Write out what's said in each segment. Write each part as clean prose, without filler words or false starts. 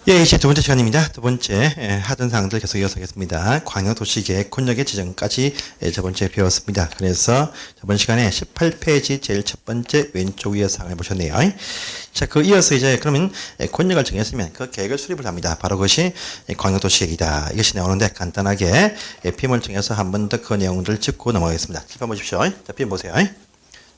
예, 이제 두 번째 시간입니다. 두 번째 하던 사항들 계속 이어서 하겠습니다. 광역도시계획 권역의 지정까지 저번 주에 배웠습니다. 그래서 저번 시간에 18페이지 제일 첫 번째 왼쪽 위에 사항을 보셨네요. 자, 그 이어서 이제 그러면 권역을 정했으면 그 계획을 수립을 합니다. 바로 그것이 광역도시계획이다. 이것이 나오는데 간단하게 PM을 통해서 한 번 더 그 내용들을 짚고 넘어가겠습니다. PM 보십시오. 자, PM 보세요.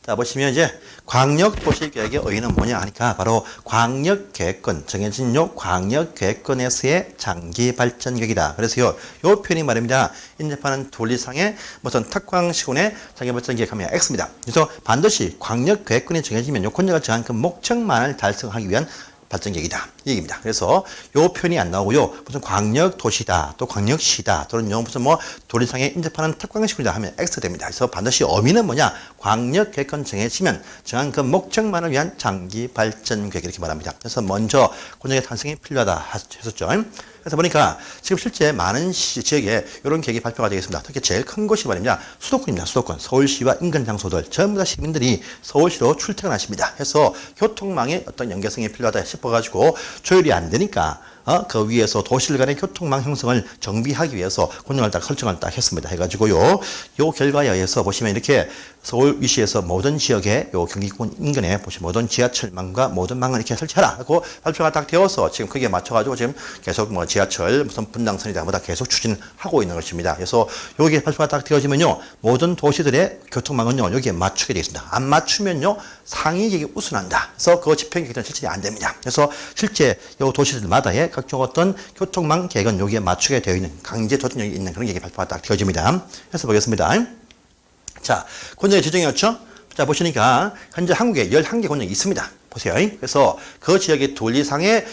자, 보시면 이제 광역도시계획의 의의는 뭐냐 하니까 바로 광역계획권, 정해진 요 광역계획권에서의 장기발전계획이다. 그래서 요 표현이 말입니다. 인접하는 도리상의 무슨 특광시군의 장기발전계획하면 X입니다. 그래서 반드시 광역계획권이 정해지면 요 권역을 정한 그 목적만을 달성하기 위한 발전계획이다. 이 얘기입니다. 그래서 요 표현이 안 나오고요. 무슨 광역도시다, 또 광역시다, 또는 요 무슨 뭐 도리상에 인접하는 특광시군이다 하면 X 됩니다. 그래서 반드시 의미는 뭐냐? 광역계획권 정해지면 정한 그 목적만을 위한 장기발전계획 이렇게 말합니다. 그래서 먼저 권역의 탄생이 필요하다 했었죠. 그래서 보니까 지금 실제 많은 지역에 이런 계획이 발표가 되겠습니다. 특히 제일 큰 곳이 말입니다. 수도권입니다. 수도권. 서울시와 인근 장소들 전부 다 시민들이 서울시로 출퇴근하십니다. 해서 교통망의 어떤 연계성이 필요하다 싶어가지고 조율이 안 되니까 그 위에서 도시들 간의 교통망 형성을 정비하기 위해서 권역을 딱 설정을 딱 했습니다. 해가지고요. 요 결과에 의해서 보시면 이렇게 서울시에서 모든 지역에 요 경기권 인근에 보시면 모든 지하철망과 모든 망을 이렇게 설치하라 하고 발표가 딱 되어서 지금 거기에 맞춰가지고 지금 계속 뭐 지하철 무슨 분당선이다 뭐다 계속 추진하고 있는 것입니다. 그래서 여기에 발표가 딱 되어지면요. 모든 도시들의 교통망은요. 여기에 맞추게 되어 있습니다. 안 맞추면요. 상위계획이 우선한다. 그래서 그 집행계획은 실질이 안 됩니다. 그래서 실제 요 도시들마다의 각종 어떤 교통망 계획은 여기에 맞추게 되어 있는 강제 조정력이 있는 그런 계획이 발표가 딱 되어집니다. 그래서 보겠습니다. 자, 권역의 지정이었죠? 자, 보시니까 현재 한국에 11개 권역이 있습니다. 보세요. 그래서 그 지역의 도리상의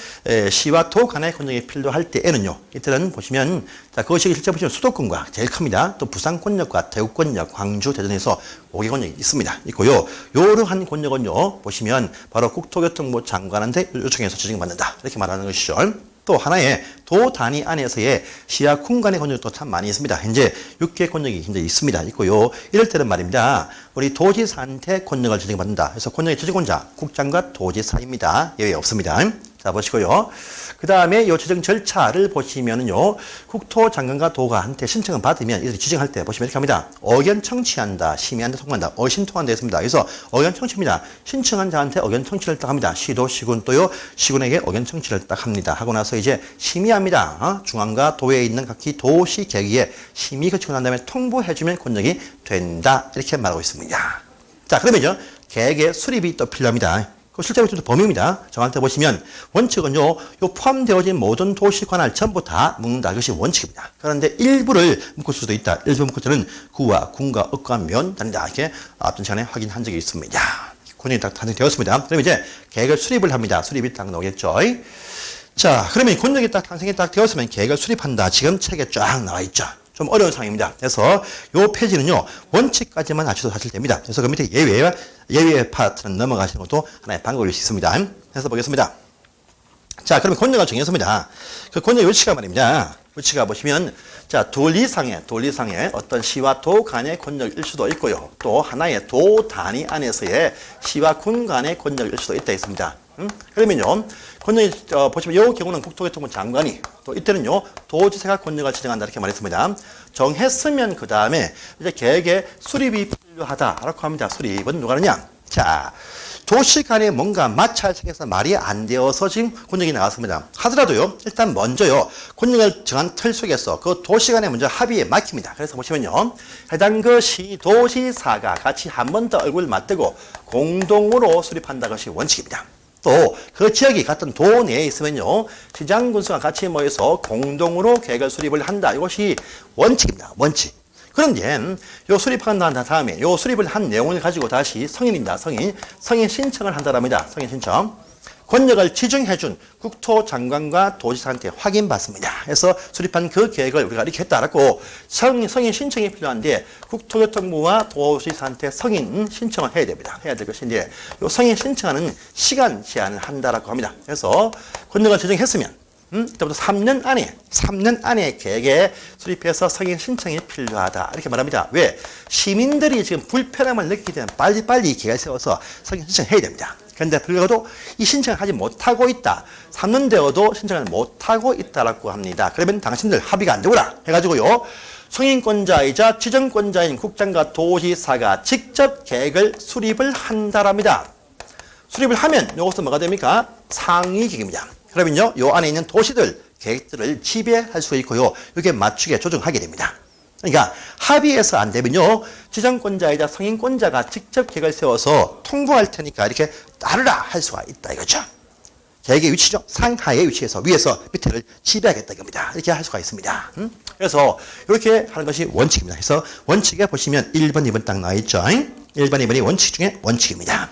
시와 도 간의 권역이 필요할 때에는요. 이때는 보시면 자, 그 지역이 실제 보시면 수도권과 제일 큽니다. 또 부산권역과 대구권역, 광주, 대전에서 5개 권역이 있습니다. 있고요. 요러한 권역은요. 보시면 바로 국토교통부 장관한테 요청해서 지정받는다. 이렇게 말하는 것이죠. 또 하나의 도 단위 안에서의 시와 군 간의 권역도 참 많이 있습니다. 현재 6개 권역이 현재 있습니다. 있고요. 이럴 때는 말입니다. 우리 도지사한테 권역을 지정받는다. 그래서 권역의 지정권자 국장과 도지사입니다. 예외 없습니다. 자, 보시고요. 그 다음에 이 지정 절차를 보시면은요, 국토장관과 도가한테 신청을 받으면 이들이 지정할 때 보시면 이렇게 합니다. 의견 청취한다, 심의한다, 통과한다, 의심통한다 했습니다. 그래서 의견 청취입니다. 신청한 자한테 의견 청취를 딱 합니다. 시도, 시군 또요, 시군에게 의견 청취를 딱 합니다. 하고 나서 이제 심의합니다. 중앙과 도에 있는 각기 도시 계획에 심의 거치고 난 다음에 통보해주면 권역이 된다. 이렇게 말하고 있습니다. 자, 그러면요, 계획의 수립이 또 필요합니다. 그 실제로 좀 범위입니다. 정확히 보시면 원칙은요, 요 포함되어진 모든 도시 관할 전부 다 묶는다. 이것이 원칙입니다. 그런데 일부를 묶을 수도 있다. 일부 묶을 때는 구와 군과 억과 면 다른다. 이렇게 앞전 시간에 확인한 적이 있습니다. 권역이 딱 탄생되었습니다. 그럼 이제 계획을 수립을 합니다. 수립이 딱 나오겠죠. 자, 그러면 권역이 딱 탄생이 딱 되었으면 계획을 수립한다. 지금 책에 쫙 나와 있죠. 좀 어려운 상황입니다. 그래서 요 페이지는요, 원칙까지만 아셔도 사실 됩니다. 그래서 그 밑에 예외 파트는 넘어가시는 것도 하나의 방법일 수 있습니다. 그래서 보겠습니다. 자, 그러면 권역을 정했습니다. 그 권역 위치가 말입니다. 위치가 보시면, 자, 도리상의 어떤 시와 도 간의 권역일 수도 있고요. 또 하나의 도 단위 안에서의 시와 군 간의 권역일 수도 있다 있습니다. 그러면요, 권역이, 보시면 이 경우는 국토교통부 장관이 또 이때는요, 도지사가 권역을 지정한다 이렇게 말했습니다. 정했으면 그 다음에 이제 계획의 수립이 필요하다라고 합니다. 수립은 누가 하느냐? 자, 도시 간에 뭔가 마찰 생겨서 말이 안 되어서 지금 권역이 나왔습니다. 하더라도요, 일단 먼저요, 권역을 정한 틀 속에서 그 도시 간에 먼저 합의에 맡깁니다. 그래서 보시면요, 해당 그 시도지사가 같이 한 번 더 얼굴 맞대고 공동으로 수립한다 것이 원칙입니다. 또 그 지역이 같은 도 내에 있으면요, 시장 군수가 같이 모여서 공동으로 계획을 수립을 한다. 이것이 원칙입니다. 원칙. 그런데 요 수립한 다음에 요 수립을 한 내용을 가지고 다시 성인 신청을 한다랍니다. 성인 신청. 권역을 지정해준 국토장관과 도지사한테 확인받습니다. 그래서 수립한 그 계획을 우리가 이렇게 했다라고 성인 신청이 필요한데 국토교통부와 도지사한테 성인 신청을 해야 됩니다. 해야 될 것인데 이 성인 신청하는 시간 제한을 한다라고 합니다. 그래서 권역을 지정했으면 이때부터 3년 안에 계획에 수립해서 성인 신청이 필요하다. 이렇게 말합니다. 왜? 시민들이 지금 불편함을 느끼기 때문에 빨리빨리 계획을 세워서 성인 신청해야 됩니다. 그런데 불구하고 이 신청을 하지 못하고 있다. 3년 되어도 신청을 못하고 있다라고 합니다. 그러면 당신들 합의가 안 되구나 해가지고요. 승인권자이자 지정권자인 국장과 도지사가 직접 계획을 수립을 한다랍니다. 수립을 하면 이것은 뭐가 됩니까? 상위계획입니다. 그러면요, 요 안에 있는 도시들 계획들을 지배할 수 있고요. 이게 맞추게 조정하게 됩니다. 그러니까 합의해서 안 되면요, 지정권자이자 승인권자가 직접 계획을 세워서 통보할 테니까 이렇게 따르라 할 수가 있다 이거죠. 계획의 위치죠. 상하의 위치에서 위에서 밑에를 지배하겠다 이겁니다. 이렇게 할 수가 있습니다. 그래서 이렇게 하는 것이 원칙입니다. 그래서 원칙에 보시면 1번, 2번 딱 나와 있죠. 1번, 2번이 원칙 중에 원칙입니다.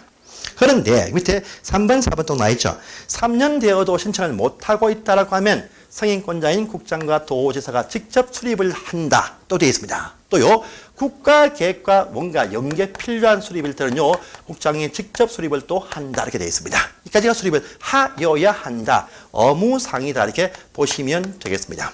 그런데 밑에 3번, 4번 또 나와 있죠. 3년 되어도 신청을 못하고 있다라고 하면 승인권자인 국장과 도지사가 직접 수립을 한다. 또 되어 있습니다. 또요, 국가계획과 뭔가 연계 필요한 수립일 때는요, 국장이 직접 수립을 또 한다. 이렇게 되어 있습니다. 이까지가 수립을 하여야 한다. 의무상이다. 이렇게 보시면 되겠습니다.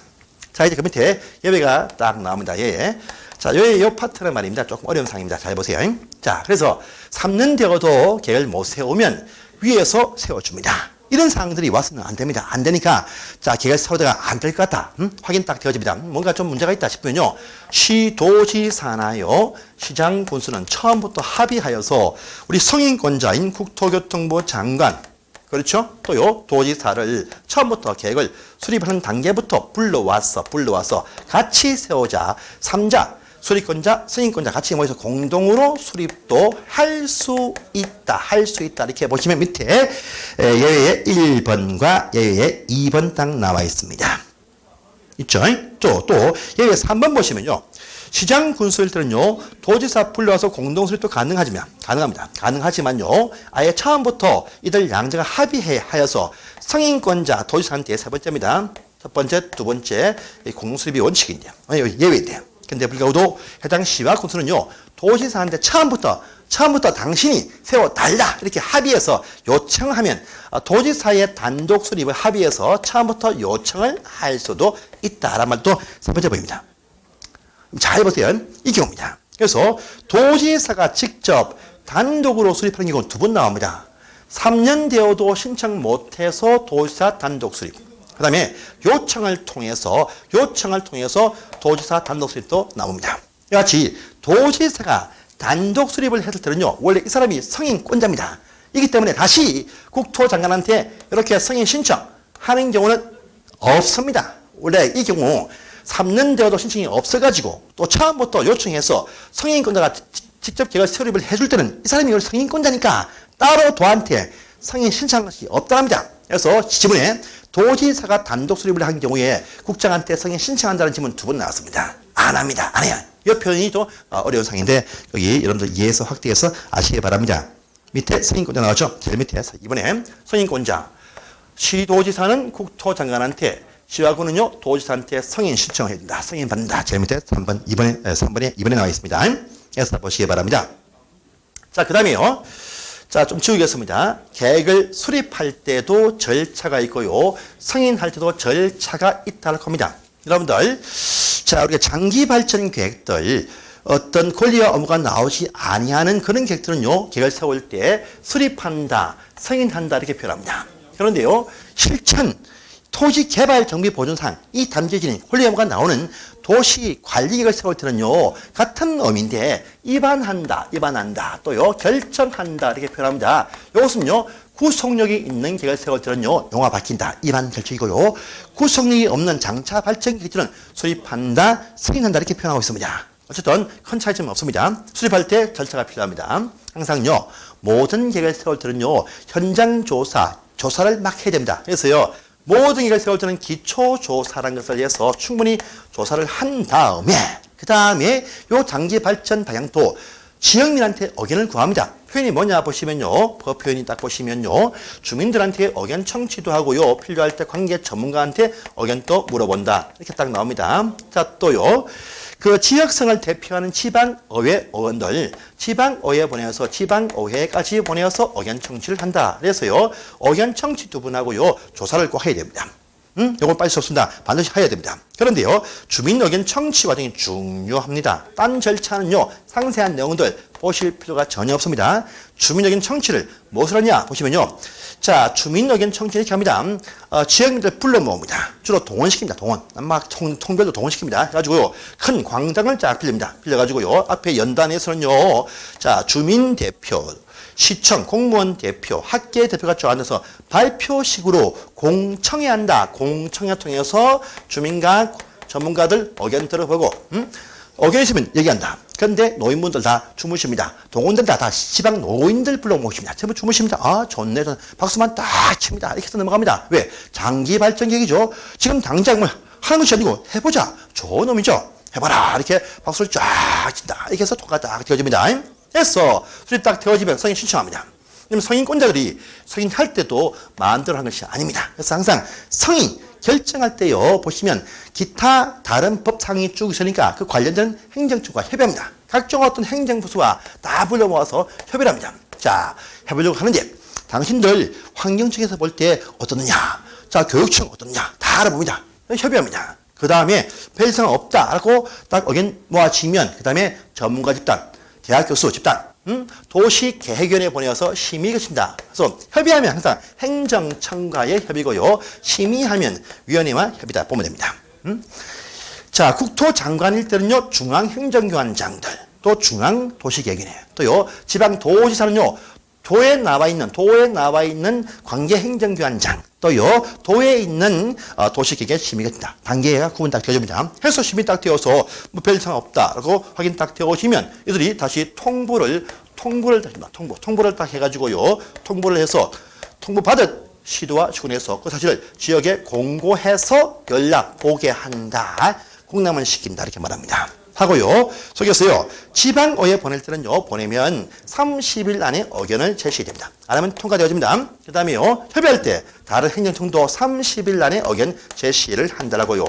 자, 이제 그 밑에 예외가 딱 나옵니다. 예. 자, 요 파트는 말입니다. 조금 어려운 상입니다. 잘 보세요. 자, 그래서 3년 되어도 계획을 못 세우면 위에서 세워줍니다. 이런 사항들이 와서는 안 됩니다. 안 되니까, 자, 계획을 세우다가 안 될 것 같다. 확인 딱 되어집니다. 뭔가 좀 문제가 있다 싶으면요, 시도지사나요, 시장 군수는 처음부터 합의하여서 우리 승인권자인 국토교통부 장관, 그렇죠? 또요, 도지사를 처음부터 계획을 수립하는 단계부터 불러와서 같이 세우자. 3자, 수립권자, 승인권자 같이 모여서 공동으로 수립도 할 수 있다. 이렇게 보시면 밑에 예외의 1번과 예외의 2번 딱 나와 있습니다. 있죠? 또 예외 3번 보시면요. 시장 군수일 때는요, 도지사 불러와서 공동수립도 가능합니다. 가능하지만요, 아예 처음부터 이들 양자가 합의하여서 승인권자, 도지사한테 세 번째입니다. 첫 번째, 두 번째, 공동수립이 원칙인데요. 예외인데요. 근데 불구하고도 해당 시와 군수는요, 도지사한테 처음부터 당신이 세워달라 이렇게 합의해서 요청하면 도지사의 단독 수립을 합의해서 처음부터 요청을 할 수도 있다라는 말도 세 번째 보입니다. 잘 보세요. 이 경우입니다. 그래서 도지사가 직접 단독으로 수립하는 경우는 두 번 나옵니다. 3년 되어도 신청 못해서 도지사 단독 수립. 그 다음에 요청을 통해서 도지사 단독 수립도 나옵니다. 이같이 도지사가 단독 수립을 했을 때는요, 원래 이 사람이 승인권자입니다. 이기 때문에 다시 국토장관한테 이렇게 승인 신청하는 경우는 없습니다. 원래 이 경우 3년 되어도 신청이 없어가지고 또 처음부터 요청해서 승인권자가 직접 계획을 수립을 해줄 때는 이 사람이 승인권자니까 따로 도한테 승인 신청한 것이 없다랍니다. 그래서 지문에 도지사가 단독 수립을 한 경우에 국장한테 승인 신청한다는 지문 두 번 나왔습니다. 안 합니다. 안 해요. 이 표현이 좀 어려운 상인데 여기 여러분들 이해해서 확대해서 아시기 바랍니다. 밑에 승인권자 나왔죠? 제일 밑에 이번에 승인권자. 시도지사는 국토장관한테, 시와군은요 도지사한테 승인 신청해야 된다. 승인 받는다. 제일 밑에 3번에 나와 있습니다. 그래서 보시기 바랍니다. 자, 그 다음에요. 자, 좀 지우겠습니다. 계획을 수립할 때도 절차가 있고요, 승인할 때도 절차가 있다고 합니다. 여러분들, 자, 우리가 장기 발전 계획들, 어떤 권리와 업무가 나오지 아니하는 그런 계획들은요, 계획을 세울 때 수립한다, 승인한다 이렇게 표현합니다. 그런데요, 실천, 토지개발정비보증상, 이 담겨지는 권리 업무가 나오는 도시 관리계획을 세울 때는요, 같은 의미인데 위반한다, 또요 결정한다 이렇게 표현합니다. 이것은요, 구속력이 있는 계획을 세울 때는요, 용어 바뀐다, 위반 결정이고요, 구속력이 없는 장차 발전 계획들은 수립한다, 승인한다 이렇게 표현하고 있습니다. 어쨌든 큰 차이점은 없습니다. 수립할 때 절차가 필요합니다. 항상요, 모든 계획을 세울 때는요, 현장 조사를 막 해야 됩니다. 그래서요, 모든 계획을 세울 때는 기초조사라는 것을 위해서 충분히 조사를 한 다음에, 그 다음에 요 장기 발전 방향도 지역민한테 의견을 구합니다. 표현이 뭐냐 보시면요, 그 표현이 딱 보시면요, 주민들한테 의견 청취도 하고요, 필요할 때 관계 전문가한테 의견도 물어본다 이렇게 딱 나옵니다. 자, 또요, 그 지역성을 대표하는 지방의회 의원들, 지방의회까지 보내서 의견 청취를 한다. 그래서요, 의견 청취 두 분 하고요, 조사를 꼭 해야 됩니다. 요걸 빠질 수 없습니다. 반드시 해야 됩니다. 그런데요, 주민 의견 청취 과정이 중요합니다. 딴 절차는요, 상세한 내용들 보실 필요가 전혀 없습니다. 주민 의견 청취를 무엇을 하냐 보시면요. 자, 주민 의견 청취를 이렇게 합니다. 지역민들 불러 모읍니다. 주로 동원시킵니다. 동원. 막 통별도 동원시킵니다. 그래가지고요, 큰 광장을 쫙 빌립니다. 빌려가지고요, 앞에 연단에서는요, 자, 주민 대표, 시청, 공무원 대표, 학계 대표가 쭉 앉아서 발표식으로 공청회 한다. 공청회 통해서 주민과 전문가들 의견 들어보고, 의견 있으면 얘기한다. 그런데 노인분들 다 주무십니다. 동원들 다 지방 노인들 불러 모십니다. 전부 주무십니다. 아, 좋네. 박수만 딱 칩니다. 이렇게 해서 넘어갑니다. 왜? 장기 발전 계획이죠. 지금 당장 뭐 하는 것이 아니고 해보자. 좋은 놈이죠. 해봐라. 이렇게 박수를 쫙 친다. 이렇게 해서 통과 딱 되어집니다. 해서 수립 딱 되어지면 성인 신청합니다. 왜냐면 성인권자들이 성인할 때도 마음대로 하는 것이 아닙니다. 그래서 항상 성인 결정할 때요, 보시면 기타 다른 법상이 쭉 있으니까 그 관련된 행정처가 협의합니다. 각종 어떤 행정부서와 다 불러 모아서 협의를 합니다. 자, 해보려고 하는데 당신들 환경청에서 볼 때 어떻느냐, 자, 교육청 어떻느냐 다 알아봅니다. 협의합니다. 그 다음에 별 이상 없다라고 딱 의견 모아지면 그 다음에 전문가 집단, 대학 교수 집단, 도시계획위원회에 보내서 심의 거친다. 그래서 협의하면 항상 행정청과의 협의고요. 심의하면 위원회와 협의다 보면 됩니다. 자, 국토장관일 때는요, 중앙행정기관장들, 또 중앙도시계획위원회, 또요, 지방도지사는요, 도에 나와 있는 관계행정기관장, 또요, 도에 있는 도시계획 심의가 된다. 단계가 구분 딱 되어집니다. 해서 심의 딱 되어서 뭐 별 이상 없다라고 확인 딱 되어지면 이들이 다시 통보를 딱 해가지고요, 통보를 해서 통보받은 시도와 시군에서 그 사실을 지역에 공고해서 연락 오게 한다. 공람을 시킨다. 이렇게 말합니다. 하고요. 속에서요, 지방의회 보낼 때는요, 보내면 30일 안에 의견을 제시됩니다. 안 하면 통과되어집니다. 그 다음에요, 협의할 때 다른 행정청도 30일 안에 의견 제시를 한다라고요.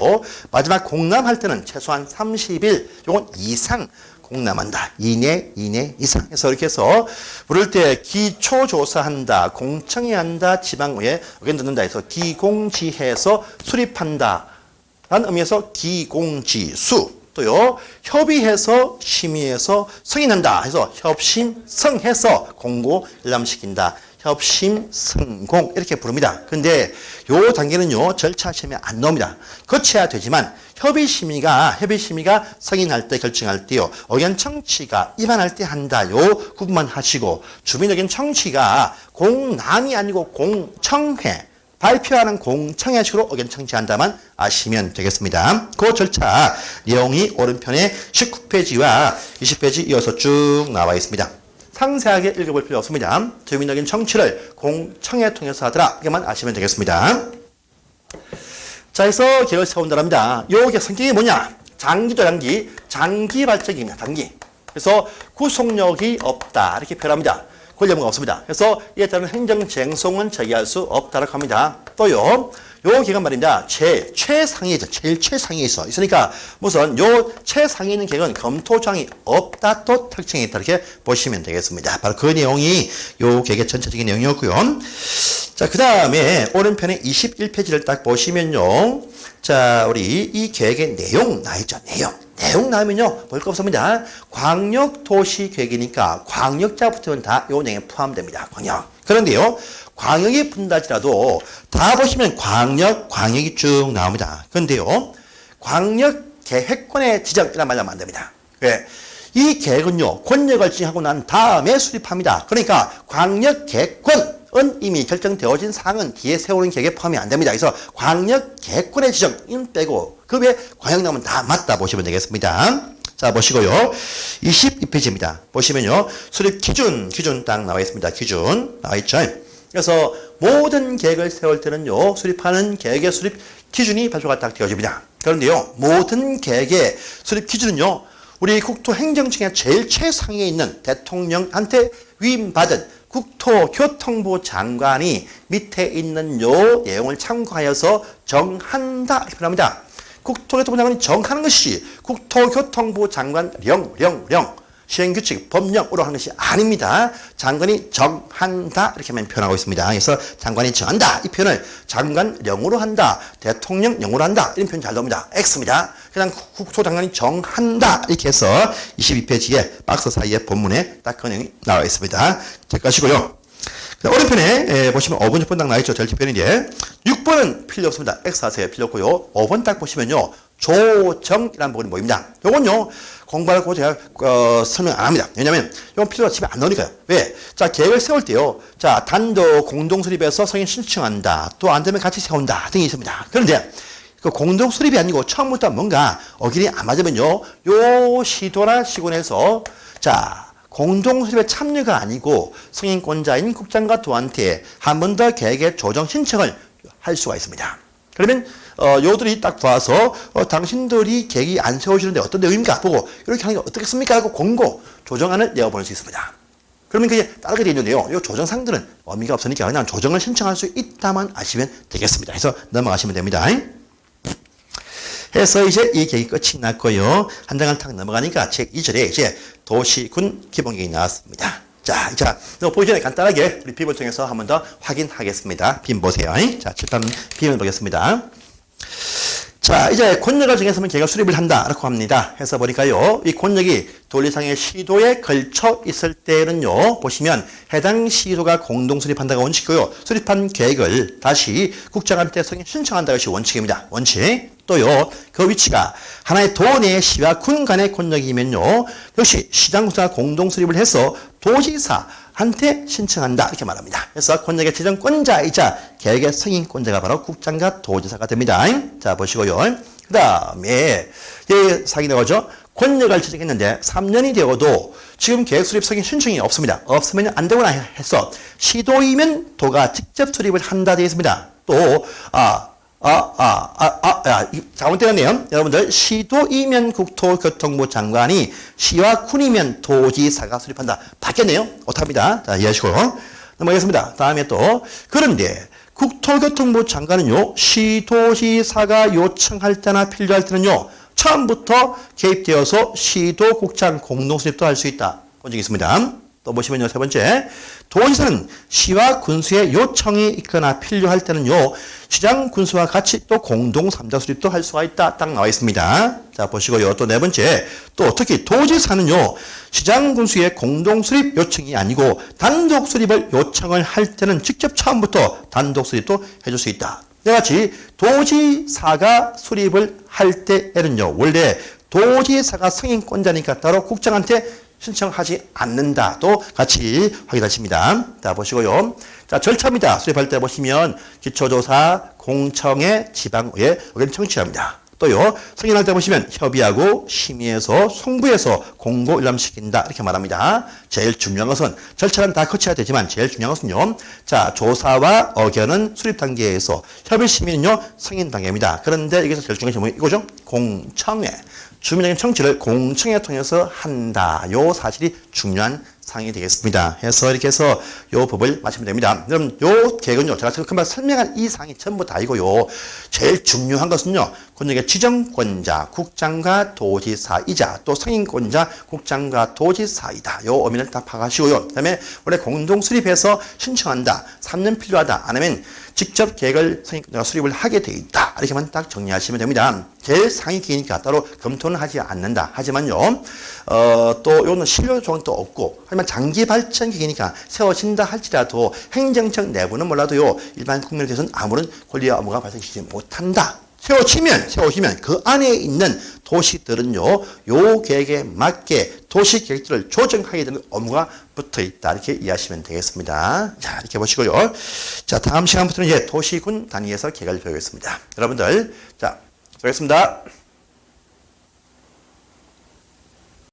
마지막 공람할 때는 최소한 30일, 요건 이상 공람한다. 이내 이상. 그래서 이렇게 해서 부를 때 기초조사한다, 공청회 한다, 지방의회 의견 듣는다 해서 기공지해서 수립한다. 라는 의미에서 기공지수. 또요, 협의해서 심의해서 승인한다 해서 협심성해서 공고 일람시킨다. 협심성공 이렇게 부릅니다. 근데 요 단계는요, 절차 시험에 안 나옵니다. 거쳐야 되지만 협의심의가 승인할 때 결정할 때요, 의견 청취가 입안할 때 한다. 요 구분만 하시고 주민 의견 청취가 공람이 아니고 공청회, 발표하는 공청회식으로 의견 청취한다만 아시면 되겠습니다. 그 절차 내용이 오른편에 19페이지와 20페이지 이어서 쭉 나와 있습니다. 상세하게 읽어볼 필요 없습니다. 주민 의견 청취를 공청회 통해서 하더라. 이것만 아시면 되겠습니다. 자, 해서 계획을 세운다랍니다. 요 성격이 뭐냐? 장기죠, 장기 발전입니다. 장기. 그래서 구속력이 없다. 이렇게 표현합니다. 권리의무가 없습니다. 그래서 이에 따른 행정쟁송은 제기할 수 없다라고 합니다. 또요, 요 계획은 말입니다. 최상위죠. 제일 최상위에 있으니까 무슨 요 최상위에 있는 계획은 검토장이 없다 또 특징이 있다 이렇게 보시면 되겠습니다. 바로 그 내용이 요 계획의 전체적인 내용이었고요. 자, 그 다음에 오른편에 21페이지를 딱 보시면요. 자, 우리 이 계획의 내용 나있죠. 내용 나오면요, 볼 거 없습니다. 광역도시계획이니까 광역자 붙으면 다 요 내용에 포함됩니다. 광역. 그런데요, 광역이 분다지라도 다 보시면 광역이 쭉 나옵니다. 그런데요, 광역계획권의 지정이란 말하면 안 됩니다. 왜? 이 계획은요, 권력을 지정하고 난 다음에 수립합니다. 그러니까 광역계획권 은 이미 결정되어진 사항은 뒤에 세우는 계획에 포함이 안 됩니다. 그래서 광역계획권의 지정은 빼고 그 외에 광역 나오면 다 맞다 보시면 되겠습니다. 자, 보시고요. 22페이지입니다. 보시면요, 수립 기준 딱 나와 있습니다. 기준 나와 있죠. 그래서 모든 계획을 세울 때는요, 수립하는 계획의 수립 기준이 발표가 딱 되어집니다. 그런데요, 모든 계획의 수립 기준은요, 우리 국토행정청의 제일 최상위에 있는 대통령한테 위임받은 국토교통부 장관이 밑에 있는 요 내용을 참고하여서 정한다 이렇게 표현합니다. 국토교통부 장관이 정하는 것이 국토교통부 장관 령 시행규칙, 법령으로 하는 것이 아닙니다. 장관이 정한다 이렇게만 표현하고 있습니다. 그래서 장관이 정한다 이 표현을 장관령으로 한다, 대통령령으로 한다 이런 표현 잘 나옵니다. X입니다. 그냥 국토장관이 정한다 이렇게 해서 22페이지에 박스 사이에 본문에 딱 그 내용이 나와 있습니다. 체크하시고요. 오른편에 보시면 5번, 6번 딱 나와있죠. 제일 뒷편인데 6번은 필요 없습니다. X 하세요. 필요 없고요. 5번 딱 보시면요. 조정이라는 부분이 보입니다. 요건요. 공부하고 제가 설명 안 합니다. 왜냐면 이건 필요가 집에 안 나오니까요. 왜? 자, 계획을 세울 때요. 자, 단독 공동 수립해서 승인 신청한다. 또 안 되면 같이 세운다. 등이 있습니다. 그런데 그 공동 수립이 아니고 처음부터 뭔가 어길이 안 맞으면요. 요 시도나 시군에서 자, 공동 수립의 참여가 아니고 승인권자인 국장과 도한테 한 번 더 계획의 조정 신청을 할 수가 있습니다. 그러면 요들이 딱 봐서 당신들이 계획이 안 세워지는데 어떤 내용입니까? 보고 이렇게 하는 게 어떻겠습니까? 하고 공고 조정안을 내어보낼 수 있습니다. 그러면 그게 따르게 되어 있는데요. 이 조정사항들은 의미가 없으니까 그냥 조정을 신청할 수 있다만 아시면 되겠습니다. 그래서 넘어가시면 됩니다. 해서 이제 이 계획이 끝이 났고요. 한 장을 탁 넘어가니까 책 2절에 이제 도시군 기본계획이 나왔습니다. 자, 보기 전에 간단하게 우리 비번 통해서 한 번 더 확인하겠습니다. 빔 보세요. 자, 7단 빔을 보겠습니다. 자, 이제 권력을 정했으면 계획을 수립을 한다라고 합니다. 해서 보니까요, 이 권력이 도리상의 시도에 걸쳐 있을 때는요, 보시면 해당 시도가 공동 수립한다가 원칙이고요, 수립한 계획을 다시 국장한테 승인 신청한다가 것이 원칙입니다. 원칙. 또요, 그 위치가 하나의 도 내의 시와 군 간의 권력이면요, 역시 시장군사가 공동 수립을 해서 도지사한테 신청한다 이렇게 말합니다. 그래서 권력의 지정권자이자 계획의 승인권자가 바로 국장과 도지사가 됩니다. 자, 보시고요. 그 다음에 사기 나오죠. 권력을 지정했는데 3년이 되어도 지금 계획 수립 승인 신청이 없습니다. 없으면 안 되거나 해서 시도이면 도가 직접 수립을 한다 되어 있습니다. 또 잘못되었네요. 여러분들, 시도이면 국토교통부 장관이, 시와 군이면 도지사가 수립한다. 바뀌었네요. 어떡합니다. 자, 이해하시고 넘어가겠습니다. 다음에 또, 그런데 국토교통부 장관은요, 시도지사가 요청할 때나 필요할 때는요, 처음부터 개입되어서 시도국장 공동수립도 할 수 있다. 본 적이 있습니다. 또 보시면요, 세 번째, 도지사는 시와 군수의 요청이 있거나 필요할 때는요, 시장 군수와 같이 또 공동 3자 수립도 할 수가 있다. 딱 나와 있습니다. 자, 보시고요. 또 네 번째, 또 특히 도지사는요, 시장 군수의 공동 수립 요청이 아니고 단독 수립을 요청을 할 때는 직접 처음부터 단독 수립도 해줄 수 있다. 이같이 도지사가 수립을 할 때에는요, 원래 도지사가 승인권자니까 따로 국장한테 신청하지 않는다. 또 같이 확인하십니다. 자, 보시고요. 자, 절차입니다. 수립할 때 보시면 기초조사, 공청회, 지방의회, 의견 청취합니다. 또요, 승인할 때 보시면 협의하고 심의해서 송부해서 공고 일람시킨다 이렇게 말합니다. 제일 중요한 것은 절차는 다 거쳐야 되지만 제일 중요한 것은요, 자, 조사와 의견은 수립 단계에서 협의 심의는요 승인 단계입니다. 그런데 여기서 제일 중요한 점은 이거죠. 공청회. 주민적인 청취를 공청회 통해서 한다. 요 사실이 중요한 사항이 되겠습니다. 해서 이렇게 해서 요 법을 마치면 됩니다. 여러분, 요 계획은요, 제가 지금 금방 설명한 이 사항이 전부 다이고요. 제일 중요한 것은요, 권력의 지정권자, 국장과 도지사이자 또 승인권자, 국장과 도지사이다. 요 의미를 다 파악하시고요. 그 다음에 원래 공동 수립해서 신청한다. 3년 필요하다. 안 하면 직접 계획을 수립을 하게 돼 있다. 이렇게만 딱 정리하시면 됩니다. 제일 상위 기회니까 따로 검토는 하지 않는다. 하지만요, 또 요는 신뢰 조항도 없고, 하지만 장기 발전 기회니까 세워진다 할지라도 행정청 내부는 몰라도요, 일반 국민에 대해서는 아무런 권리와 의무가 발생시키지 못한다. 세워지면 그 안에 있는 도시들은요, 요 계획에 맞게 도시 계획들을 조정하게 되는 의무가 붙어 있다. 이렇게 이해하시면 되겠습니다. 자, 이렇게 보시고요. 자, 다음 시간부터는 이제 도시군 단위에서 계획을 배우겠습니다. 여러분들, 자, 수고하셨습니다.